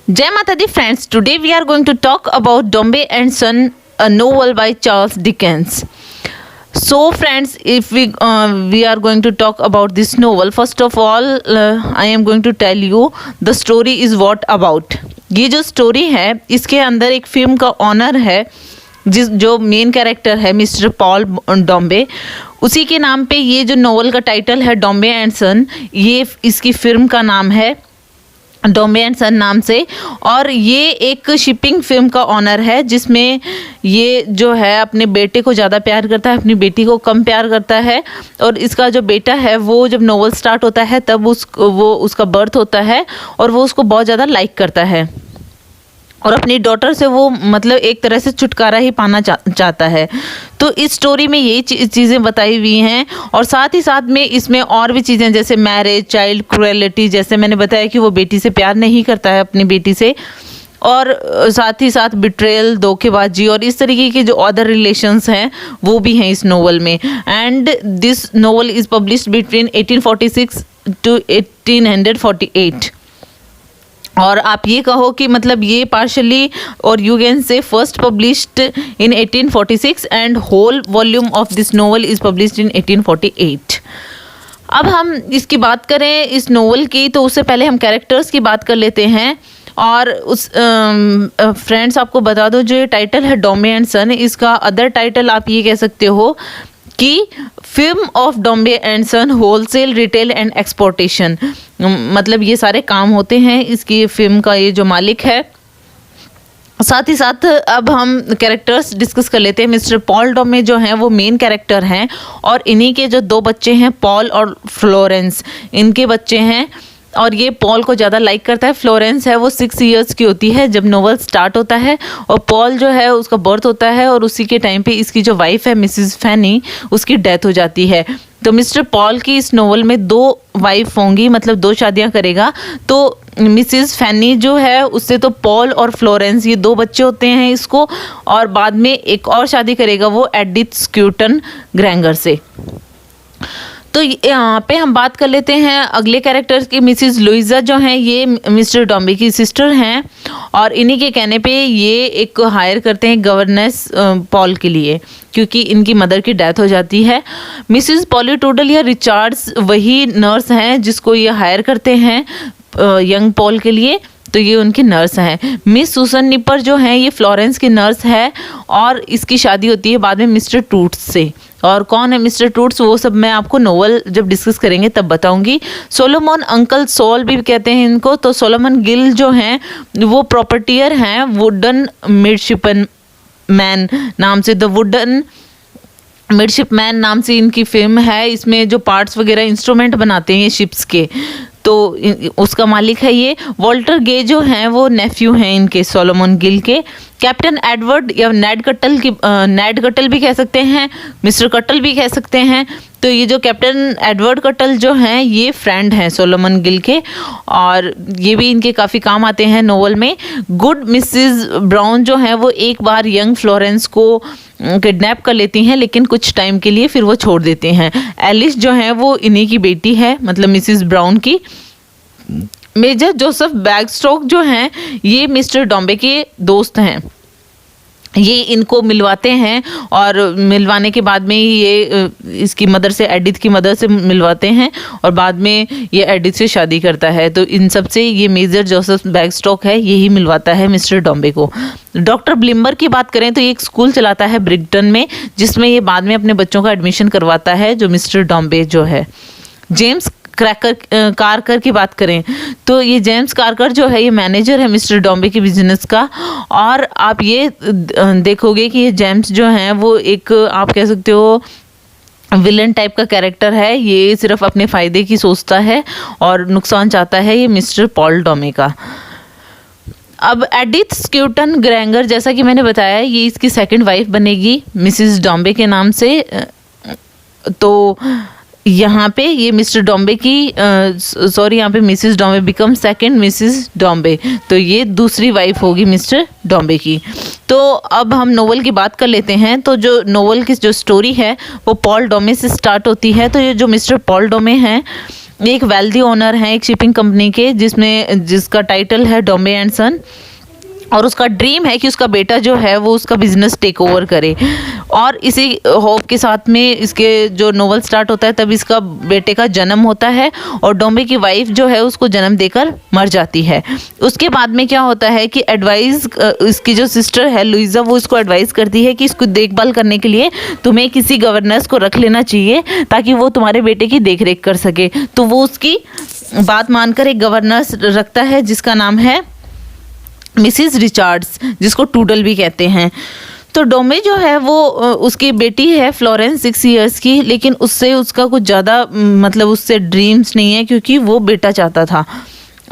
Jai Mata Di friends, today we are going to talk about Dombey and Son, a novel by Charles Dickens. So friends, if we are going to talk about this novel, first of all I am going to tell you the story is what about. ये जो story है इसके अंदर एक film का honour है जो main character है मिस्टर पॉल डॉम्बे, उसी के नाम पे ये जो नोवेल का टाइटल है डॉम्बे एंड सन, ये इसकी फिल्म का नाम है डॉम्बे एंड सन नाम से। और ये एक शिपिंग फिल्म का ऑनर है जिसमें ये जो है अपने बेटे को ज़्यादा प्यार करता है, अपनी बेटी को कम प्यार करता है। और इसका जो बेटा है वो जब नोवेल स्टार्ट होता है तब उसका बर्थ होता है और वो उसको बहुत ज़्यादा लाइक करता है और अपनी डॉटर से वो मतलब एक तरह से छुटकारा ही पाना चाहता है। तो इस स्टोरी में यही चीज़ें बताई हुई हैं और साथ ही साथ में इसमें और भी चीज़ें जैसे मैरिज, चाइल्ड क्रूएलिटी, जैसे मैंने बताया कि वो बेटी से प्यार नहीं करता है अपनी बेटी से, और साथ ही साथ बिट्रेयल, धोखेबाजी और इस तरीके के जो अदर रिलेशंस हैं वो भी हैं इस नोवेल में। And this novel is published between 1846 to 1848। और आप ये कहो कि मतलब ये पार्शली और you can say first published in 1846 and whole volume of this novel is published in 1848। अब हम इसकी बात करें इस नोवेल की तो उससे पहले हम कैरेक्टर्स की बात कर लेते हैं। और उस फ्रेंड्स आपको बता दो जो ये टाइटल है डॉम्बे एंड सन, इसका अदर टाइटल आप ये कह सकते हो कि firm of Dombey and Son wholesale, retail and exportation. मतलब ये सारे काम होते हैं इसकी फिल्म का ये जो मालिक है। साथ ही साथ अब हम कैरेक्टर्स डिस्कस कर लेते हैं। मिस्टर पॉल डॉम्बे जो हैं वो मेन कैरेक्टर हैं और इन्हीं के जो दो बच्चे हैं पॉल और फ्लोरेंस, इनके बच्चे हैं। और ये पॉल को ज़्यादा लाइक करता है। फ्लोरेंस है वो 6 इयर्स की होती है जब नोवेल स्टार्ट होता है और पॉल जो है उसका बर्थ होता है और उसी के टाइम पे इसकी जो वाइफ है मिसिस फैनी, उसकी डेथ हो जाती है। तो मिस्टर पॉल की इस नोवेल में 2 वाइफ होंगी, मतलब 2 शादियां करेगा। तो मिसिस फैनी जो है उससे तो पॉल और फ्लोरेंस ये 2 बच्चे होते हैं इसको, और बाद में एक और शादी करेगा वो एडिथ स्क्यूटन ग्रैंगर से। तो यहाँ पे हम बात कर लेते हैं अगले कैरेक्टर्स की। मिसिस लुइजा जो हैं ये मिस्टर डॉम्बे की सिस्टर हैं और इन्हीं के कहने पे ये एक हायर करते हैं गवर्नेस पॉल के लिए, क्योंकि इनकी मदर की डेथ हो जाती है। मिसिस पॉली टूडल या रिचार्ड्स वही नर्स हैं जिसको ये हायर करते हैं यंग पॉल के लिए, तो ये उनकी नर्स हैं। मिस सुसन निपर जो हैं ये फ्लोरेंस की नर्स है और इसकी शादी होती है बाद में मिस्टर टूट्स से। और कौन है मिस्टर टूट्स वो सब मैं आपको नोवेल जब डिस्कस करेंगे तब बताऊंगी। सोलोमन, अंकल सोल भी कहते हैं इनको। तो सोलोमन गिल जो हैं वो प्रॉपर्टियर हैं वुडन मिडशिपन मैन नाम से। द वुडन मिडशिपमैन नाम से इनकी फिल्म है। इसमें जो पार्ट्स वगैरह इंस्ट्रूमेंट बनाते हैं शिप्स के, तो उसका मालिक है ये। वॉल्टर गे जो हैं वो नेफ्यू हैं इनके सोलोमन गिल के। कैप्टन एडवर्ड या नेड कटल भी कह सकते हैं, मिस्टर कटल भी कह सकते हैं। तो ये जो कैप्टन एडवर्ड कटल जो हैं ये फ्रेंड हैं सोलोमन गिल के और ये भी इनके काफ़ी काम आते हैं नोवेल में। गुड मिसिज ब्राउन जो हैं वो एक बार यंग फ्लोरेंस को किडनैप कर लेती हैं लेकिन कुछ टाइम के लिए फिर वो छोड़ देते हैं। एलिस जो है वो इन्हीं की बेटी है, मतलब मिसिस ब्राउन की। मेजर जोसेफ बैगस्टॉक जो हैं ये मिस्टर डॉम्बे के दोस्त हैं। ये इनको मिलवाते हैं और मिलवाने के बाद में ये इसकी मदर से, एडिथ की मदर से मिलवाते हैं और बाद में ये एडिथ से शादी करता है। तो इन सब से ये मेजर जोसेफ बैगस्टॉक है, यही मिलवाता है मिस्टर डॉम्बे को। डॉक्टर ब्लिम्बर की बात करें तो ये एक स्कूल चलाता है ब्रिगटन में जिसमें ये बाद में अपने बच्चों का एडमिशन करवाता है जो मिस्टर डॉम्बे जो है। जेम्स कारकर की बात करें तो ये जेम्स कारकर जो है ये मैनेजर है मिस्टर डॉम्बे के बिजनेस का। और आप ये देखोगे कि ये जेम्स जो हैं वो एक आप कह सकते हो विलन टाइप का कैरेक्टर है। ये सिर्फ अपने फ़ायदे की सोचता है और नुकसान चाहता है ये मिस्टर पॉल डॉम्बे का। अब एडिथ स्क्यूटन ग्रैंगर जैसा कि मैंने बताया ये इसकी सेकंड वाइफ बनेगी मिसिस डॉम्बे के नाम से। तो यहाँ पे ये मिस्टर डॉम्बे की यहाँ पे मिसिस डॉम्बे बिकम सेकंड मिसिस डॉम्बे, तो ये दूसरी वाइफ होगी मिस्टर डॉम्बे की। तो अब हम नोवेल की बात कर लेते हैं। तो जो नोवेल की जो स्टोरी है वो पॉल डॉम्बे से स्टार्ट होती है। तो ये जो मिस्टर पॉल डॉम्बे हैं एक वेल्दी ओनर हैं एक शिपिंग कंपनी के, जिसका टाइटल है डॉम्बे एंड सन, और उसका ड्रीम है कि उसका बेटा जो है वो उसका बिजनेस टेक ओवर करे। और इसी होप के साथ में इसके जो नोवेल स्टार्ट होता है तब इसका बेटे का जन्म होता है, और डॉम्बे की वाइफ जो है उसको जन्म देकर मर जाती है। उसके बाद में क्या होता है कि एडवाइस इसकी जो सिस्टर है लुइजा, वो इसको एडवाइस करती है कि इसको देखभाल करने के लिए तुम्हें किसी गवर्नेंस को रख लेना चाहिए ताकि वो तुम्हारे बेटे की देख रेख कर सके। तो वो उसकी बात मानकर एक गवर्नेंस रखता है जिसका नाम है मिसिज रिचार्ड्स, जिसको टूडल भी कहते हैं। तो डोमे जो है वो उसकी बेटी है फ्लोरेंस 6 इयर्स की, लेकिन उससे उसका कुछ ज़्यादा मतलब उससे ड्रीम्स नहीं है, क्योंकि वो बेटा चाहता था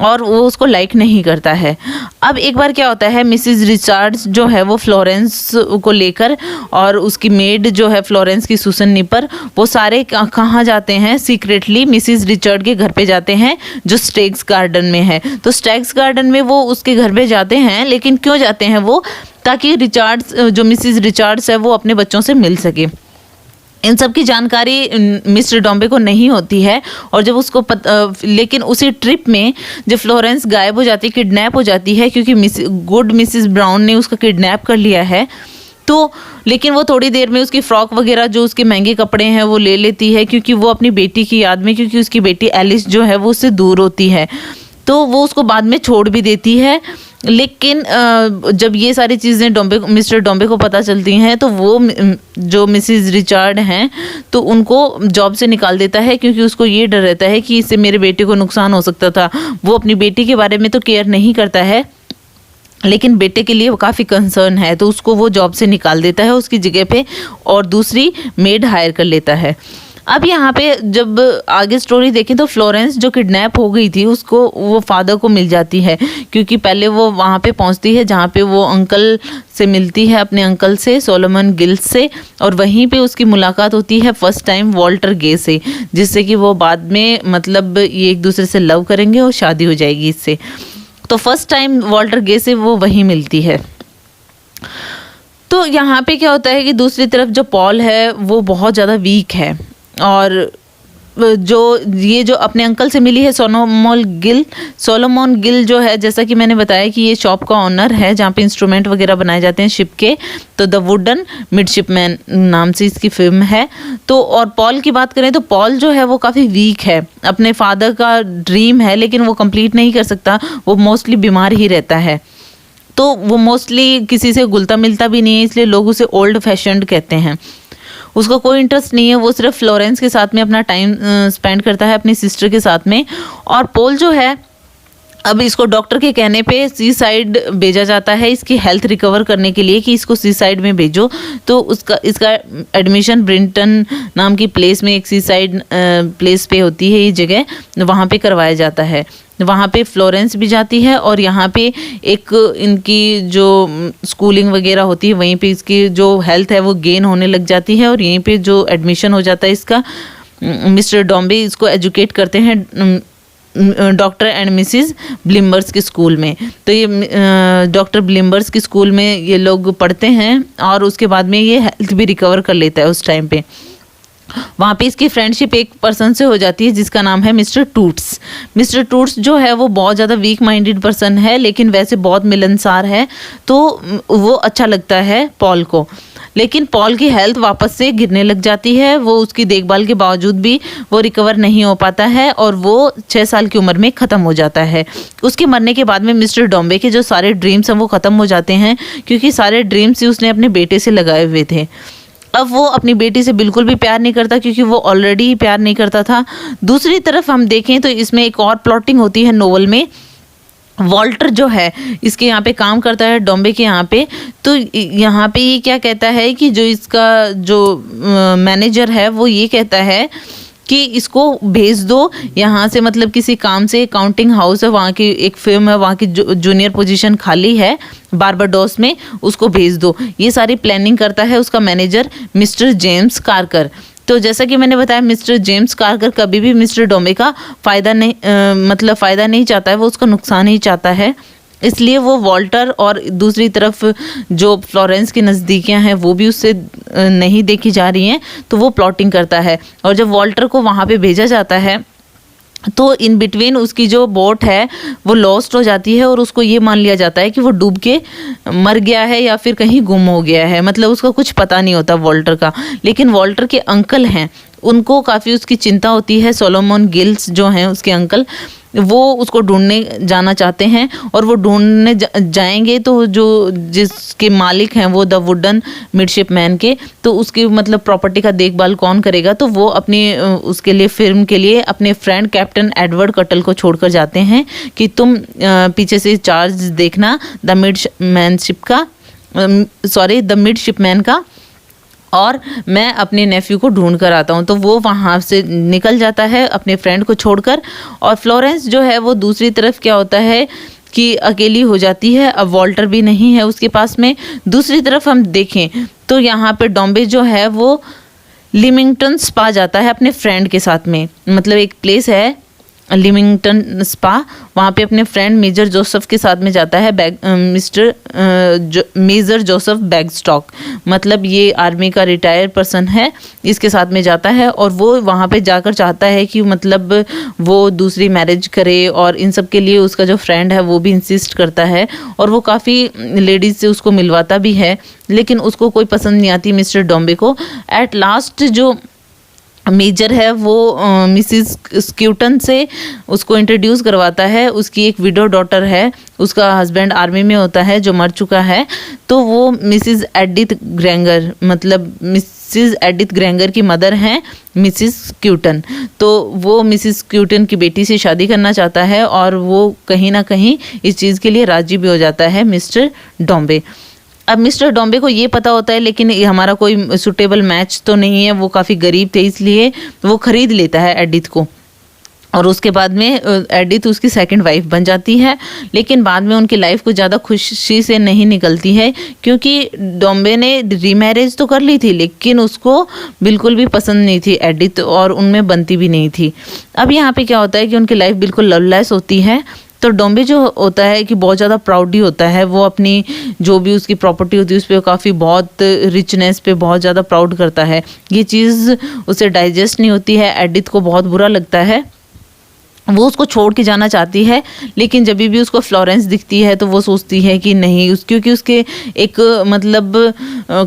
और वो उसको लाइक नहीं करता है। अब एक बार क्या होता है, मिसिज रिचार्ड्स जो है वो फ्लोरेंस को लेकर और उसकी मेड जो है फ्लोरेंस की सुसन निपर, वो सारे कहाँ जाते हैं, सीक्रेटली मिसिज रिचार्ड के घर पे जाते हैं जो स्टेग्स गार्डन में है। तो स्टेग्स गार्डन में वो उसके घर पे जाते हैं, लेकिन क्यों जाते हैं वो, ताकि रिचार्ड्स जो मिसिज रिचार्ड्स है वो अपने बच्चों से मिल सके। इन सब की जानकारी मिस्टर डॉम्बे को नहीं होती है, और जब उसको लेकिन उसी ट्रिप में जब फ्लोरेंस गायब हो जाती है, किडनैप हो जाती है, क्योंकि गुड मिसिस ब्राउन ने उसका किडनैप कर लिया है। तो लेकिन वो थोड़ी देर में उसकी फ्रॉक वगैरह जो उसके महंगे कपड़े हैं वो ले लेती है, क्योंकि वो अपनी बेटी की याद में, क्योंकि उसकी बेटी एलिस जो है वो उससे दूर होती है, तो वो उसको बाद में छोड़ भी देती है। लेकिन जब ये सारी चीज़ें मिस्टर डॉम्बे को पता चलती हैं, तो वो जो मिसिज रिचार्ड हैं तो उनको जॉब से निकाल देता है, क्योंकि उसको ये डर रहता है कि इससे मेरे बेटे को नुकसान हो सकता था। वो अपनी बेटी के बारे में तो केयर नहीं करता है, लेकिन बेटे के लिए वो काफ़ी कंसर्न है, तो उसको वो जॉब से निकाल देता है उसकी जगह पे, और दूसरी मेड हायर कर लेता है। अब यहाँ पे जब आगे स्टोरी देखें तो फ्लोरेंस जो किडनैप हो गई थी उसको वो फादर को मिल जाती है, क्योंकि पहले वो वहाँ पे पहुँचती है जहाँ पे वो अंकल से मिलती है, अपने अंकल से, सोलोमन गिल से, और वहीं पे उसकी मुलाकात होती है फर्स्ट टाइम वॉल्टर गे से, जिससे कि वो बाद में मतलब ये एक दूसरे से लव करेंगे और शादी हो जाएगी इससे। तो फर्स्ट टाइम वॉल्टर गे से वो वहीं मिलती है। तो यहाँ पे क्या होता है कि दूसरी तरफ जो पॉल है वो बहुत ज़्यादा वीक है, और जो अपने अंकल से मिली है सोलोमन गिल जो है, जैसा कि मैंने बताया कि ये शॉप का ऑनर है जहाँ पे इंस्ट्रूमेंट वगैरह बनाए जाते हैं शिप के। तो द वुडन मिडशिपमैन नाम से इसकी फिल्म है। तो और पॉल की बात करें तो पॉल जो है वो काफ़ी वीक है, अपने फादर का ड्रीम है लेकिन वो कंप्लीट नहीं कर सकता, वो मोस्टली बीमार ही रहता है। तो वो मोस्टली किसी से घुलता मिलता भी नहीं है, इसलिए लोग उसे ओल्ड फैशन्ड कहते हैं। उसको कोई इंटरेस्ट नहीं है, वो सिर्फ फ्लोरेंस के साथ में अपना टाइम स्पेंड करता है, अपनी सिस्टर के साथ में। और पॉल जो है अब इसको डॉक्टर के कहने पे सी साइड भेजा जाता है इसकी हेल्थ रिकवर करने के लिए, कि इसको सी साइड में भेजो। तो इसका एडमिशन ब्रिंटन नाम की प्लेस में, एक सी साइड प्लेस पे होती है ये जगह, वहाँ पे करवाया जाता है। वहाँ पे फ्लोरेंस भी जाती है, और यहाँ पे एक इनकी जो स्कूलिंग वगैरह होती है वहीं पे इसकी जो हेल्थ है वो गेन होने लग जाती है, और यहीं पे जो एडमिशन हो जाता है इसका। मिस्टर डॉम्बे इसको एजुकेट करते हैं डॉक्टर एंड मिसिज ब्लिम्बर्स के स्कूल में। तो ये डॉक्टर ब्लिम्बर्स के स्कूल में ये लोग पढ़ते हैं, और उसके बाद में ये हेल्थ भी रिकवर कर लेता है उस टाइम पे। वहाँ पे इसकी फ्रेंडशिप एक पर्सन से हो जाती है जिसका नाम है मिस्टर टूट्स। मिस्टर टूट्स जो है वो बहुत ज़्यादा वीक माइंडेड पर्सन है, लेकिन वैसे बहुत मिलनसार है, तो वो अच्छा लगता है पॉल को। लेकिन पॉल की हेल्थ वापस से गिरने लग जाती है, वो उसकी देखभाल के बावजूद भी वो रिकवर नहीं हो पाता है, और वो 6 साल की उम्र में ख़त्म हो जाता है। उसके मरने के बाद में मिस्टर डॉम्बे के जो सारे ड्रीम्स हैं वो ख़त्म हो जाते हैं, क्योंकि सारे ड्रीम्स ही उसने अपने बेटे से लगाए हुए थे। अब वो अपनी बेटी से बिल्कुल भी प्यार नहीं करता, क्योंकि वो ऑलरेडी ही प्यार नहीं करता था। दूसरी तरफ हम देखें तो इसमें एक और प्लॉटिंग होती है नोवेल में। वॉल्टर जो है इसके यहाँ पे काम करता है डॉम्बे के यहाँ पे। तो यहाँ पे ये क्या कहता है कि जो इसका जो मैनेजर है वो ये कहता है कि इसको भेज दो यहाँ से, मतलब किसी काम से, काउंटिंग हाउस है वहाँ की, एक फर्म है वहाँ की, जूनियर पोजीशन खाली है बारबाडोस में, उसको भेज दो। ये सारी प्लानिंग करता है उसका मैनेजर मिस्टर जेम्स कार्कर। तो जैसा कि मैंने बताया मिस्टर जेम्स कार्कर कभी भी मिस्टर डॉम्बे का फ़ायदा नहीं चाहता है, वो उसका नुकसान ही चाहता है। इसलिए वो वॉल्टर और दूसरी तरफ जो फ्लोरेंस की नज़दीकियाँ हैं वो भी उससे नहीं देखी जा रही हैं, तो वो प्लॉटिंग करता है। और जब वॉल्टर को वहाँ पे भेजा जाता है तो इन बिटवीन उसकी जो बोट है वो लॉस्ट हो जाती है और उसको ये मान लिया जाता है कि वो डूब के मर गया है या फिर कहीं गुम हो गया है, मतलब उसका कुछ पता नहीं होता वॉल्टर का। लेकिन वॉल्टर के अंकल हैं, उनको काफ़ी उसकी चिंता होती है। सोलोमन गिल्स जो हैं उसके अंकल, वो उसको ढूंढने जाना चाहते हैं और वो ढूंढने जाएंगे तो जो जिसके मालिक हैं वो द वुडन मिडशिपमैन के, तो उसकी मतलब प्रॉपर्टी का देखभाल कौन करेगा, तो वो अपनी उसके लिए फिल्म के लिए अपने फ्रेंड कैप्टन एडवर्ड कटल को छोड़कर जाते हैं कि तुम पीछे से चार्ज देखना द मिडशिपमैन का, और मैं अपने नेफ्यू को ढूंढ कर आता हूँ। तो वो वहाँ से निकल जाता है अपने फ्रेंड को छोड़कर। और फ्लोरेंस जो है वो दूसरी तरफ क्या होता है कि अकेली हो जाती है, अब वॉल्टर भी नहीं है उसके पास में। दूसरी तरफ हम देखें तो यहाँ पे डॉम्बे जो है वो लिमिंगटन स्पा जाता है अपने फ्रेंड के साथ में, मतलब एक प्लेस है लिमिंगटन स्पा, वहाँ पे अपने फ्रेंड मेजर जोसेफ के साथ में जाता है। मेजर जोसेफ बैगस्टॉक, मतलब ये आर्मी का रिटायर्ड पर्सन है, इसके साथ में जाता है। और वो वहाँ पे जाकर चाहता है कि मतलब वो दूसरी मैरिज करे, और इन सब के लिए उसका जो फ्रेंड है वो भी इंसिस्ट करता है और वो काफ़ी लेडीज से उसको मिलवाता भी है, लेकिन उसको कोई पसंद नहीं आती मिस्टर डॉम्बे को। एट लास्ट जो मेजर है वो मिसिस स्क्यूटन से उसको इंट्रोड्यूस करवाता है। उसकी एक विडो डॉटर है, उसका हस्बैंड आर्मी में होता है जो मर चुका है, तो वो मिसिस एडिथ ग्रेंगर, मतलब मिसिस एडिथ ग्रेंगर की मदर हैं मिसिस स्क्यूटन। तो वो मिसिस स्क्यूटन की बेटी से शादी करना चाहता है और वो कहीं ना कहीं इस चीज़ के लिए राजी भी हो जाता है मिस्टर डॉम्बे। अब मिस्टर डॉम्बे को ये पता होता है लेकिन ये हमारा कोई सुटेबल मैच तो नहीं है, वो काफ़ी गरीब थे, इसलिए वो खरीद लेता है एडिथ को। और उसके बाद में एडिथ उसकी सेकंड वाइफ बन जाती है। लेकिन बाद में उनकी लाइफ कुछ ज़्यादा खुशी से नहीं निकलती है, क्योंकि डॉम्बे ने रीमैरिज तो कर ली थी लेकिन उसको बिल्कुल भी पसंद नहीं थी एडिथ, और उनमें बनती भी नहीं थी। अब यहाँ पे क्या होता है कि उनकी लाइफ बिल्कुल लवलेस होती है। तो डॉम्बे जो होता है कि बहुत ज़्यादा प्राउड ही होता है, वो अपनी जो भी उसकी प्रॉपर्टी होती है उस पर काफ़ी बहुत रिचनेस पे बहुत ज़्यादा प्राउड करता है। ये चीज़ उसे डाइजेस्ट नहीं होती है, एडिथ को बहुत बुरा लगता है, वो उसको छोड़ के जाना चाहती है। लेकिन जब भी उसको फ्लोरेंस दिखती है तो वो सोचती है कि नहीं, क्योंकि उसके एक मतलब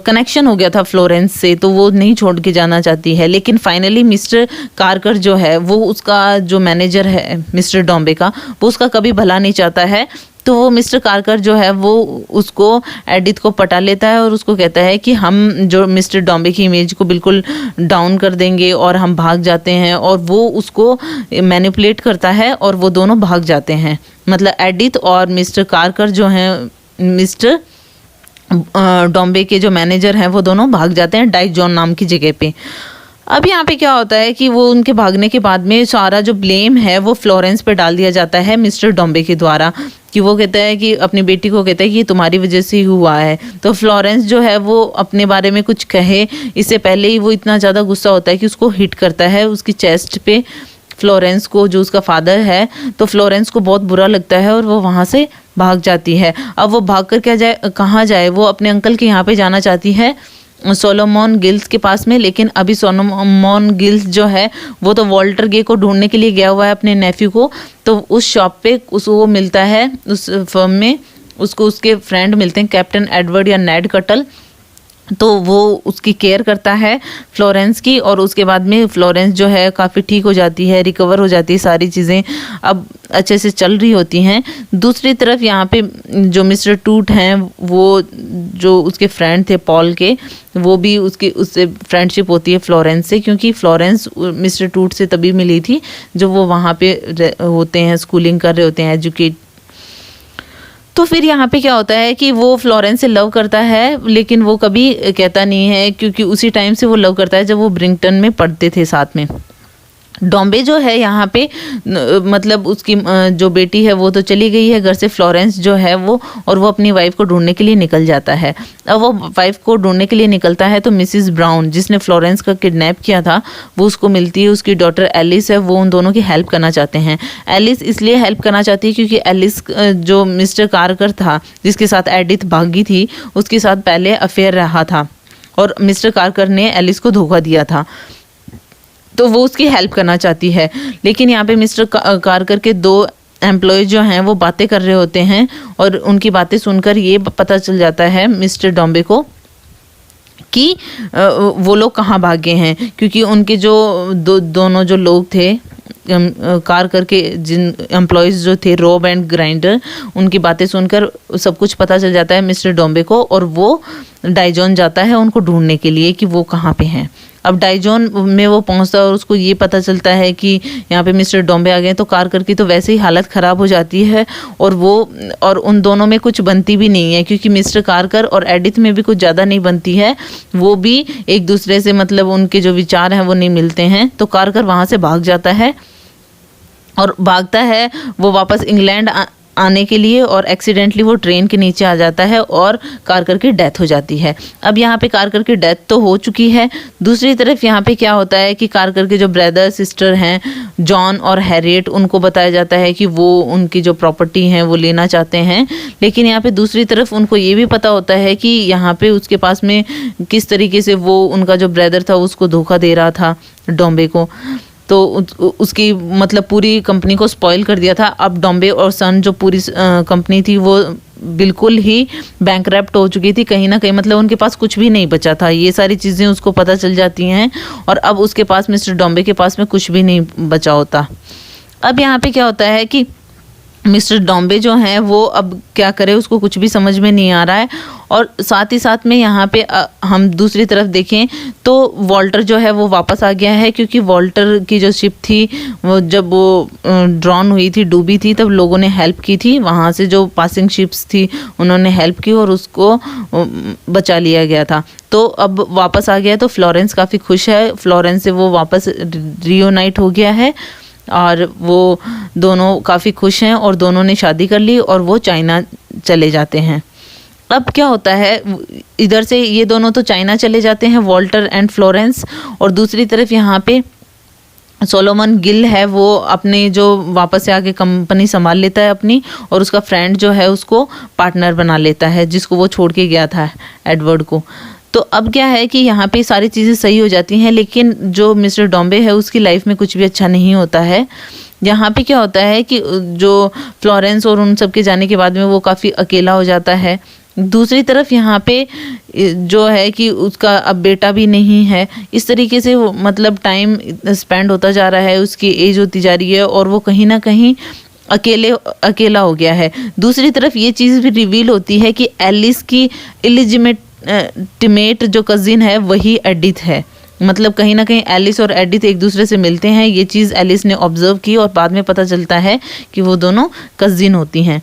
कनेक्शन हो गया था फ्लोरेंस से, तो वो नहीं छोड़ के जाना चाहती है। लेकिन फाइनली मिस्टर कार्कर जो है वो उसका जो मैनेजर है मिस्टर डॉम्बे का, वो उसका कभी भला नहीं चाहता है। तो वो मिस्टर कार्कर जो है वो उसको एडिथ को पटा लेता है और उसको कहता है कि हम जो मिस्टर डॉम्बे की इमेज को बिल्कुल डाउन कर देंगे और हम भाग जाते हैं। और वो उसको मैनिपुलेट करता है और वो दोनों भाग जाते हैं, मतलब एडिथ और मिस्टर कार्कर जो हैं मिस्टर डॉम्बे के जो मैनेजर हैं वो दोनों भाग जाते हैं डाइक जॉन नाम की जगह पे। अब यहाँ पे क्या होता है कि वो उनके भागने के बाद में सारा जो ब्लेम है वो फ्लोरेंस पे डाल दिया जाता है मिस्टर डॉम्बे के द्वारा, कि वो कहता है कि अपनी बेटी को कहता है कि ये तुम्हारी वजह से ही हुआ है। तो फ्लोरेंस जो है वो अपने बारे में कुछ कहे इससे पहले ही वो इतना ज़्यादा गुस्सा होता है कि उसको हिट करता है उसकी चेस्ट पे, फ्लोरेंस को, जो उसका फादर है। तो फ्लोरेंस को बहुत बुरा लगता है और वो वहाँ से भाग जाती है। अब वो भाग कर क्या जाए, कहाँ जाए, वो अपने अंकल के यहाँ पे जाना चाहती है सोलोमन गिल्स के पास में। लेकिन अभी सोलोमन गिल्स जो है वो तो वॉल्टर गे को ढूंढने के लिए गया हुआ है अपने नेफ्यू को। तो उस शॉप पे वो मिलता है, उस फर्म में उसको उसके फ्रेंड मिलते हैं कैप्टन एडवर्ड या नेड कटल। तो वो उसकी केयर करता है फ्लोरेंस की, और उसके बाद में फ्लोरेंस जो है काफ़ी ठीक हो जाती है, रिकवर हो जाती है, सारी चीज़ें अब अच्छे से चल रही होती हैं। दूसरी तरफ यहाँ पे जो मिस्टर टूट हैं, वो जो उसके फ्रेंड थे पॉल के, वो भी उससे फ्रेंडशिप होती है फ्लोरेंस से, क्योंकि फ्लोरेंस मिस्टर टूट से तभी मिली थी जब वो वहाँ पे होते हैं, स्कूलिंग कर रहे होते हैं, एजुकेट। तो फिर यहाँ पे क्या होता है कि वो फ्लोरेंस से लव करता है, लेकिन वो कभी कहता नहीं है, क्योंकि उसी टाइम से वो लव करता है जब वो ब्रिंगटन में पढ़ते थे साथ में। डॉम्बे जो है यहाँ पे मतलब उसकी जो बेटी है वो तो चली गई है घर से, फ्लोरेंस जो है वो, और वो अपनी वाइफ को ढूंढने के लिए निकल जाता है। अब वो वाइफ को ढूंढने के लिए निकलता है तो मिसिस ब्राउन, जिसने फ्लोरेंस का किडनैप किया था, वो उसको मिलती है। उसकी डॉटर एलिस है, वो उन दोनों की हेल्प करना चाहते हैं। एलिस इसलिए हेल्प करना चाहती है क्योंकि एलिस जो मिस्टर कार्कर था जिसके साथ एडिथ भागी थी, उसके साथ पहले अफेयर रहा था और मिस्टर कार्कर ने एलिस को धोखा दिया था। तो वो उसकी हेल्प करना चाहती है। लेकिन यहाँ पे मिस्टर कार्कर के 2 एम्प्लॉय जो हैं वो बातें कर रहे होते हैं और उनकी बातें सुनकर ये पता चल जाता है मिस्टर डॉम्बे को कि वो लोग कहाँ भागे हैं, क्योंकि उनके जो दोनों जो लोग थे कार करके जिन एम्प्लॉयज़ जो थे रॉब एंड ग्राइंडर, उनकी बातें सुनकर सब कुछ पता चल जाता है मिस्टर डॉम्बे को और वो डाइजॉन जाता है उनको ढूंढने के लिए कि वो कहाँ पे हैं। अब डाइजॉन में वो पहुंचता है और उसको ये पता चलता है कि यहाँ पे मिस्टर डॉम्बे आ गए। तो कारकर की तो वैसे ही हालत ख़राब हो जाती है और उन दोनों में कुछ बनती भी नहीं है, क्योंकि मिस्टर कारकर और एडिथ में भी कुछ ज़्यादा नहीं बनती है। वो भी एक दूसरे से मतलब उनके जो विचार हैं वो नहीं मिलते हैं। तो कारकर वहाँ से भाग जाता है और भागता है वो वापस इंग्लैंड आने के लिए और एक्सीडेंटली वो ट्रेन के नीचे आ जाता है और कारकर की डेथ हो जाती है। अब यहाँ पे कारकर की डेथ तो हो चुकी है। दूसरी तरफ यहाँ पे क्या होता है कि कारकर के जो ब्रदर सिस्टर हैं जॉन और हैरियट, उनको बताया जाता है कि वो उनकी जो प्रॉपर्टी हैं वो लेना चाहते हैं। लेकिन यहाँ पे दूसरी तरफ उनको ये भी पता होता है कि यहाँ पे उसके पास में किस तरीके से वो उनका जो ब्रदर था उसको धोखा दे रहा था डॉम्बे को, तो उसकी मतलब पूरी कंपनी को स्पॉइल कर दिया था। अब डॉम्बे और सन जो पूरी कंपनी थी वो बिल्कुल ही बैंकरप्ट हो चुकी थी, कहीं ना कहीं मतलब उनके पास कुछ भी नहीं बचा था। ये सारी चीज़ें उसको पता चल जाती हैं और अब उसके पास मिस्टर डॉम्बे के पास में कुछ भी नहीं बचा होता। अब यहाँ पे क्या होता है कि मिस्टर डॉम्बे जो हैं वो अब क्या करे, उसको कुछ भी समझ में नहीं आ रहा है। और साथ ही साथ में यहाँ पे हम दूसरी तरफ देखें तो वॉल्टर जो है वो वापस आ गया है, क्योंकि वॉल्टर की जो शिप थी वो जब वो ड्रॉन हुई थी, डूबी थी, तब लोगों ने हेल्प की थी। वहाँ से जो पासिंग शिप्स थी उन्होंने हेल्प की और उसको बचा लिया गया था। तो अब वापस आ गया। तो फ्लोरेंस काफ़ी खुश है, फ्लोरेंस से वो वापस रियूनाइट हो गया है और वो दोनों काफ़ी खुश हैं और दोनों ने शादी कर ली और वो चाइना चले जाते हैं। अब क्या होता है, इधर से ये दोनों तो चाइना चले जाते हैं वॉल्टर एंड फ्लोरेंस, और दूसरी तरफ यहाँ पे सोलोमन गिल है वो अपने जो वापस से आके कंपनी संभाल लेता है अपनी, और उसका फ्रेंड जो है उसको पार्टनर बना लेता है जिसको वो छोड़ के गया था एडवर्ड को। तो अब क्या है कि यहाँ पे सारी चीज़ें सही हो जाती हैं, लेकिन जो मिस्टर डॉम्बे है उसकी लाइफ में कुछ भी अच्छा नहीं होता है। यहाँ पे क्या होता है कि जो फ्लोरेंस और उन सब के जाने के बाद में वो काफ़ी अकेला हो जाता है। दूसरी तरफ यहाँ पे जो है कि उसका अब बेटा भी नहीं है। इस तरीके से वो मतलब टाइम स्पेंड होता जा रहा है, उसकी एज होती जा रही है और वो कहीं ना कहीं अकेला हो गया है। दूसरी तरफ ये चीज़ भी रिवील होती है कि एलिस की इलिजिमेट जो कजिन है वही एडिथ है। मतलब कहीं ना कहीं एलिस और एडिथ एक दूसरे से मिलते हैं। ये चीज़ एलिस ने ऑब्जर्व की और बाद में पता चलता है कि वो दोनों कजिन होती हैं।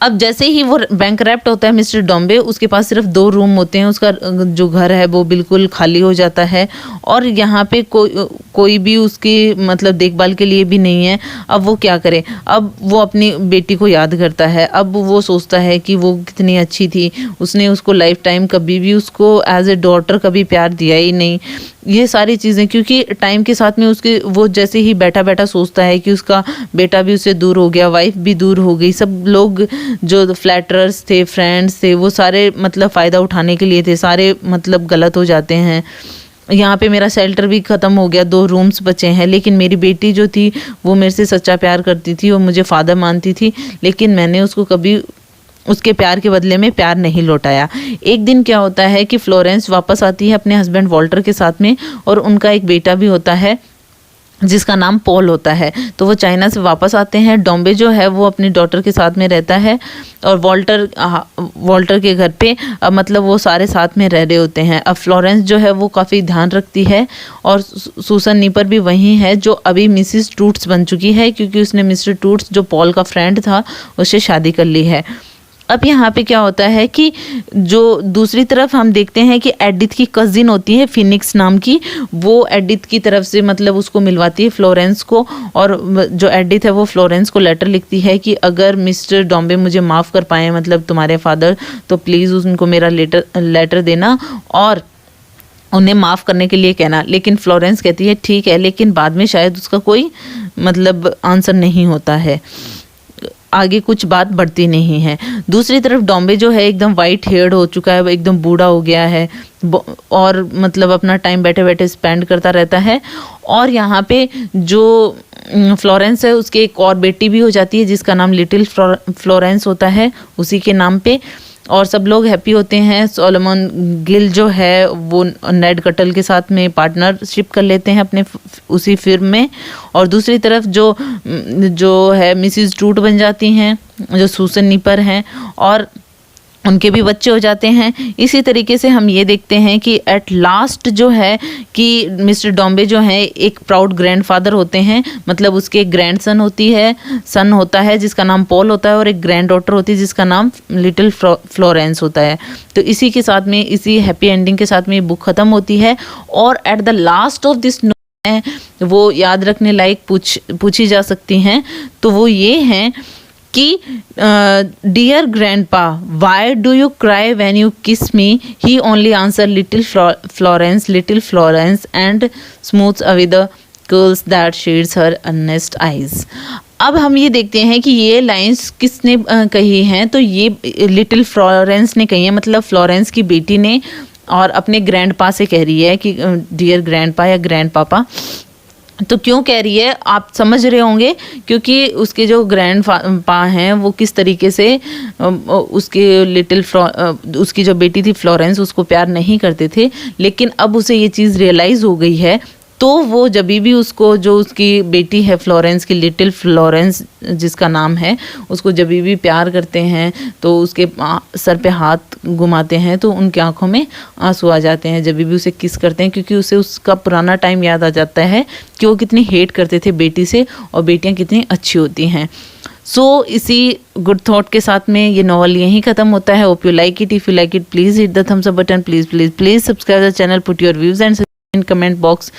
अब जैसे ही वो बैंकरप्ट होता है मिस्टर डॉम्बे, उसके पास सिर्फ 2 रूम होते हैं, उसका जो घर है वो बिल्कुल खाली हो जाता है और यहाँ पे कोई भी उसकी मतलब देखभाल के लिए भी नहीं है। अब वो क्या करे, अब वो अपनी बेटी को याद करता है। अब वो सोचता है कि वो कितनी अच्छी थी, उसने उसको लाइफ टाइम कभी भी उसको एज ए डॉटर कभी प्यार दिया ही नहीं। ये सारी चीज़ें क्योंकि टाइम के साथ में उसके वो जैसे ही बैठा बैठा सोचता है कि उसका बेटा भी उससे दूर हो गया, वाइफ भी दूर हो गई, सब लोग जो फ्लैटरर्स थे, फ्रेंड्स थे, वो सारे मतलब फ़ायदा उठाने के लिए थे, सारे मतलब गलत हो जाते हैं। यहाँ पे मेरा शेल्टर भी ख़त्म हो गया, 2 रूम्स बचे हैं, लेकिन मेरी बेटी जो थी वो मेरे से सच्चा प्यार करती थी और मुझे फ़ादर मानती थी, लेकिन मैंने उसको कभी उसके प्यार के बदले में प्यार नहीं लौटाया। एक दिन क्या होता है कि फ्लोरेंस वापस आती है अपने हस्बैंड वॉल्टर के साथ में और उनका एक बेटा भी होता है जिसका नाम पॉल होता है। तो वो चाइना से वापस आते हैं। डॉम्बे जो है वो अपनी डॉटर के साथ में रहता है और वॉल्टर के घर पे मतलब वो सारे साथ में रह रहे होते हैं। अब फ्लोरेंस जो है वो काफ़ी ध्यान रखती है और सूसन नीपर भी वही है जो अभी मिसिस टूट्स बन चुकी है, क्योंकि उसने मिस्टर टूट्स जो पॉल का फ्रेंड था उससे शादी कर ली है। अब यहाँ पे क्या होता है कि जो दूसरी तरफ हम देखते हैं कि एडिथ की कजिन होती है फिनिक्स नाम की, वो एडिथ की तरफ से मतलब उसको मिलवाती है फ्लोरेंस को, और जो एडिथ है वो फ्लोरेंस को लेटर लिखती है कि अगर मिस्टर डॉम्बे मुझे माफ़ कर पाए मतलब तुम्हारे फादर, तो प्लीज़ उनको मेरा लेटर देना और उन्हें माफ़ करने के लिए कहना। लेकिन फ्लोरेंस कहती है ठीक है, लेकिन बाद में शायद उसका कोई मतलब आंसर नहीं होता है। आगे कुछ बात बढ़ती नहीं है। दूसरी तरफ डोम्बे जो है एकदम वाइट हेयर्ड हो चुका है, एकदम बूढ़ा हो गया है और मतलब अपना टाइम बैठे बैठे स्पेंड करता रहता है। और यहाँ पे जो फ्लोरेंस है उसकी एक और बेटी भी हो जाती है जिसका नाम लिटिल फ्लोरेंस होता है उसी के नाम पे, और सब लोग हैप्पी होते हैं। सोलोमन गिल जो है वो नेड कटल के साथ में पार्टनरशिप कर लेते हैं अपने उसी फिल्म में, और दूसरी तरफ जो है मिसिस ट्रूट बन जाती हैं जो सूसन नीपर हैं और उनके भी बच्चे हो जाते हैं। इसी तरीके से हम ये देखते हैं कि एट लास्ट जो है कि मिस्टर डोम्बे जो है एक प्राउड ग्रैंडफादर होते हैं, मतलब उसके एक ग्रैंड सन होता है जिसका नाम पॉल होता है और एक ग्रैंड डॉटर होती है जिसका नाम लिटिल फ्लोरेंस होता है। तो इसी के साथ में, इसी हैप्पी एंडिंग के साथ में ये बुक ख़त्म होती है। और at the last of this वो याद रखने लायक पूछी जा सकती हैं, तो वो ये हैं कि dear grandpa, why do you cry when you kiss me? He only answer little Florence and smooths away the curls that shades her earnest eyes. अब हम ये देखते हैं कि ये लाइंस किसने कही हैं, तो ये लिटिल फ्लोरेंस ने कही है, मतलब फ्लोरेंस की बेटी ने, और अपने ग्रैंडपा से कह रही है कि डियर ग्रैंडपा या ग्रैंड पापा। तो क्यों कह रही है आप समझ रहे होंगे, क्योंकि उसके जो ग्रैंड पा हैं वो किस तरीके से उसकी जो बेटी थी फ्लोरेंस उसको प्यार नहीं करते थे, लेकिन अब उसे ये चीज़ रियलाइज़ हो गई है। तो वो जब भी उसको, जो उसकी बेटी है फ्लोरेंस की, लिटिल फ्लोरेंस जिसका नाम है, उसको जब भी प्यार करते हैं तो उसके सर पे हाथ घुमाते हैं तो उनकी आंखों में आंसू आ जाते हैं जब भी उसे किस करते हैं, क्योंकि उसे उसका पुराना टाइम याद आ जाता है कि वो कितनी हेट करते थे बेटी से और बेटियां कितनी अच्छी होती हैं। इसी गुड थॉट के साथ में ये नॉवल यहीं ख़त्म होता है। Hope you like it. If you like it please hit the thumbs up button, please subscribe the channel, put your views and in comment box